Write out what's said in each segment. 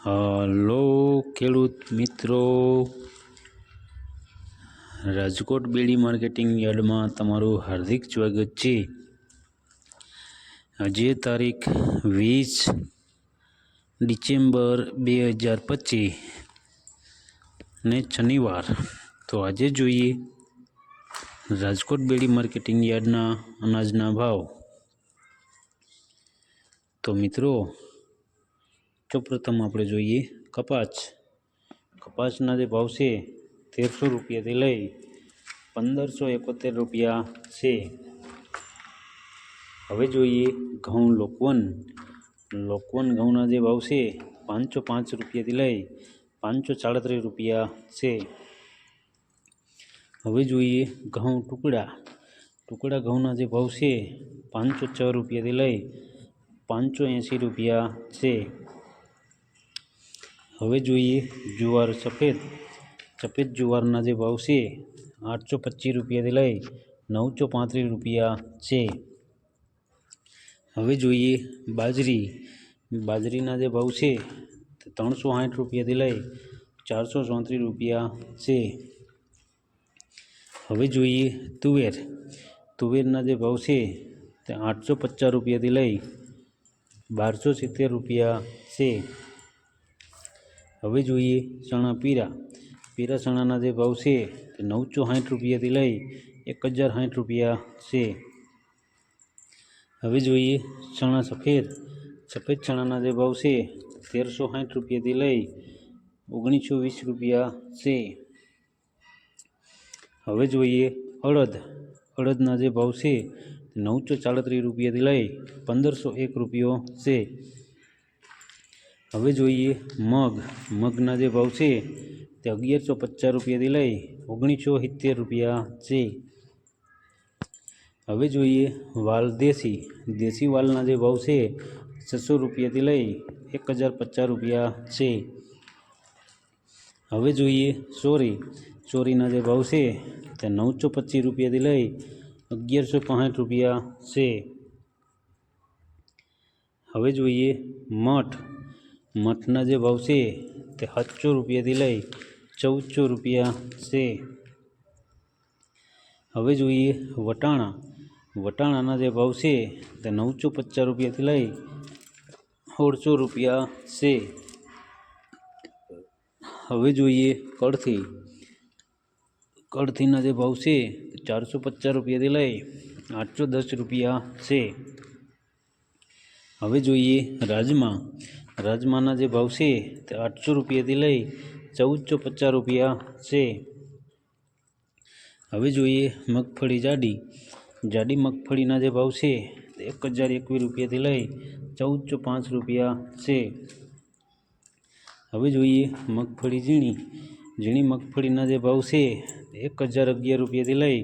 Hello ખેડૂત મિત્રો, રાજકોટ બેડી marketing યાર્ડમાં તમારું હાર્દિક સ્વાગત છે। આજે તારીખ 20 ડિસેમ્બર 2025 ને શનિવાર। તો આજે જોઈએ રાજકોટ બેડી માર્કેટિંગ યાર્ડના અનાજના ભાવ। તો મિત્રો, સૌપ્રથમ આપણે જોઈએ કપાસના જે ભાવ છે 1300 રૂપિયાથી લઈ 1571 રૂપિયા છે। હવે જોઈએ ઘઉં લોકવન ઘઉંના જે ભાવ છે 505 રૂપિયાથી લઈ 537 રૂપિયા છે। હવે જોઈએ ઘઉં ટુકડા ઘઉંના જે ભાવ છે 506 રૂપિયાથી લઈ 580 રૂપિયા છે। હવે જોઈએ જુવાર સફેદ જુવારના જે ભાવ છે 825 રૂપિયાથી લઈ 935 રૂપિયા છે। હવે જોઈએ બાજરીના જે ભાવ છે 360 રૂપિયાથી લઈ 434 રૂપિયા છે। હવે જોઈએ તુવેરના જે ભાવ છે તે 850 રૂપિયાથી લઈ 1270 રૂપિયા છે। હવે જોઈએ ચણા પીરા ચણાના જે ભાવ છે તે 960 રૂપિયાથી લઈ 1060 રૂપિયા છે। હવે જોઈએ ચણા સફેદ ચણાના જે ભાવ છે 1360 રૂપિયાથી લઈ 1920 રૂપિયા છે। હવે જોઈએ અડદના જે ભાવ છે 934 રૂપિયાથી લઈ 1501 રૂપિયો છે। હવે જોઈએ મગના જે ભાવ છે તે 1150 રૂપિયાથી લઈ 1970 રૂપિયા છે। હવે જોઈએ વાલ દેશી વાલના જે ભાવ છે 600 રૂપિયાથી લઈ 1050 રૂપિયા છે। હવે જોઈએ ચોરીના જે ભાવ છે તે 925 રૂપિયાથી લઈ 1165 રૂપિયા છે। હવે જોઈએ મઠના જે ભાવ છે તે 700 રૂપિયાથી લઈ 1400 રૂપિયા છે। હવે જોઈએ વટાણાના જે ભાવ છે તે 950 રૂપિયાથી લઈ 1600 રૂપિયા છે। હવે જોઈએ કળથીના જે ભાવ છે 450 રૂપિયાથી લઈ 810 રૂપિયા છે। હવે જોઈએ રાજમાના જે ભાવ છે તે 800 રૂપિયાથી લઈ 1450 રૂપિયા છે। હવે જોઈએ મગફળી જાડી મગફળીના જે ભાવ છે તે 1021 રૂપિયાથી લઈ 1405 રૂપિયા છે। હવે જોઈએ મગફળી ઝીણી મગફળીના જે ભાવ છે તે 1011 રૂપિયાથી લઈ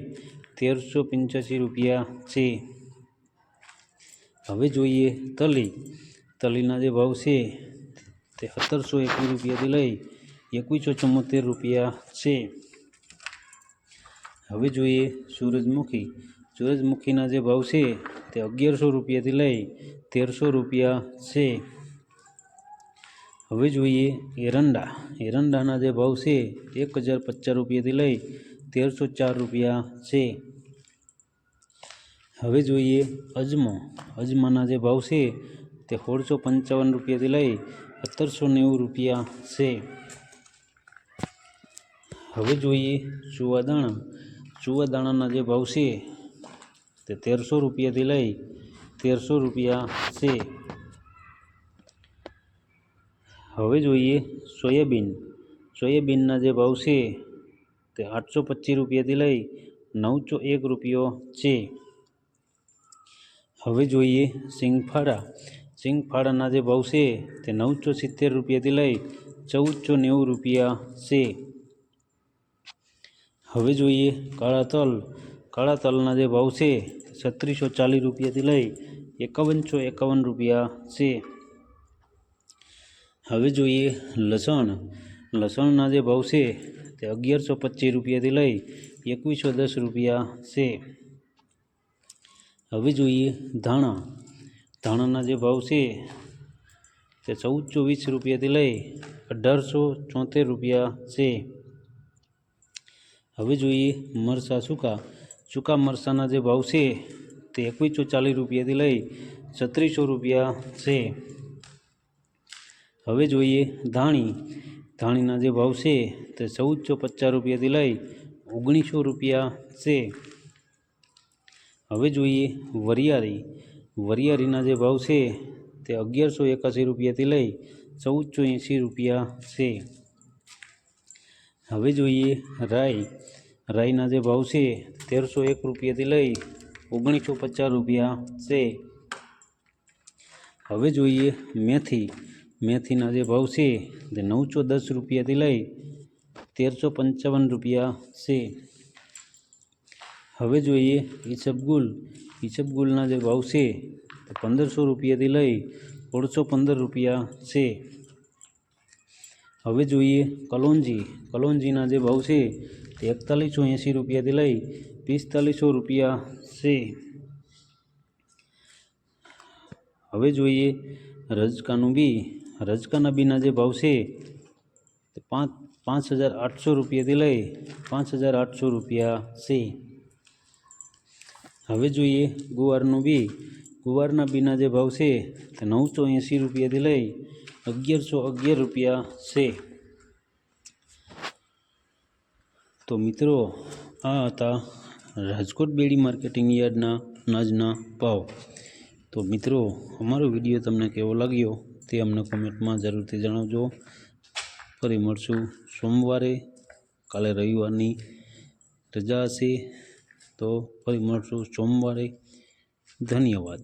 1385 રૂપિયા છે। હવે જોઈએ તલીના જે ભાવ છે તે 1721 રૂપિયાથી લઈ 2174 રૂપિયા છે। હવે જોઈએ સૂરજમુખીના જે ભાવ છે તે 1100 રૂપિયાથી લઈ 1300 રૂપિયા છે। હવે જોઈએ એરંડાના જે ભાવ છે 1050 રૂપિયાથી લઈ 1304 રૂપિયા છે। હવે જોઈએ અજમાના જે ભાવ છે તે 1655 રૂપિયાથી લઈ 1790 રૂપિયા છે। હવે જોઈએ ચુવાદાણાના જે ભાવ છે તે 1300 રૂપિયાથી લઈ 1300 રૂપિયા છે। હવે જોઈએ સોયાબીનના જે ભાવ છે તે 825 રૂપિયાથી લઈ 901 રૂપિયો છે। હવે જોઈએ સિંગફાળાના જે ભાવ છે તે 970 રૂપિયાથી લઈ 1490 રૂપિયા છે। હવે જોઈએ કાળા તલના જે ભાવ છે 3640 રૂપિયાથી લઈ 5151 રૂપિયા છે। હવે જોઈએ લસણના જે ભાવ છે તે 1125 રૂપિયાથી લઈ 2110 રૂપિયા છે। હવે જોઈએ ધાણાના જે ભાવ છે તે 1420 રૂપિયાથી લઈ 1874 રૂપિયા છે. હવે જોઈએ મરચાં સૂકા મરચાંના જે ભાવ છે તે 2140 રૂપિયાથી લઈ 3600 રૂપિયા છે. હવે જોઈએ ધાણીના જે ભાવ છે તે 1450 રૂપિયાથી લઈ 1900 રૂપિયા છે. હવે જોઈએ વરિયાળીના જે ભાવ છે તે 1181 રૂપિયાથી લઈ 1480 રૂપિયા છે. હવે જોઈએ રાઈના જે ભાવ છે 1301 રૂપિયાથી લઈ 1950 રૂપિયા છે. હવે જોઈએ મેથીના જે ભાવ છે તે 910 રૂપિયાથી લઈ 1355 રૂપિયા છે. હવે જોઈએ ઈસબગુલના જે ભાવ છે તે 1500 રૂપિયાથી લઈ 1615 રૂપિયા છે. હવે જોઈએ કલોંજીના જે ભાવ છે તે 4180 રૂપિયાથી લઈ 4500 રૂપિયા છે. હવે જોઈએ રજકાના બીના જે ભાવ છે તે 5800 રૂપિયાથી લઈ 5800 રૂપિયા છે. હવે જોઈએ ગુવારના બીના જે ભાવ છે તે 980 રૂપિયાથી લઈ 1111 રૂપિયા છે. તો મિત્રો આ હતા રાજકોટ બેડી માર્કેટિંગ યાર્ડના અનાજના ભાવ. તો મિત્રો અમારો વિડીયો તમને કેવો લાગ્યો તે અમને કોમેન્ટમાં જરૂરથી જણાવજો. ફરી મળશું સોમવારે. કાલે રવિવારની રજા હશે, તો ફરી મળશું સોમવારે. ધન્યવાદ.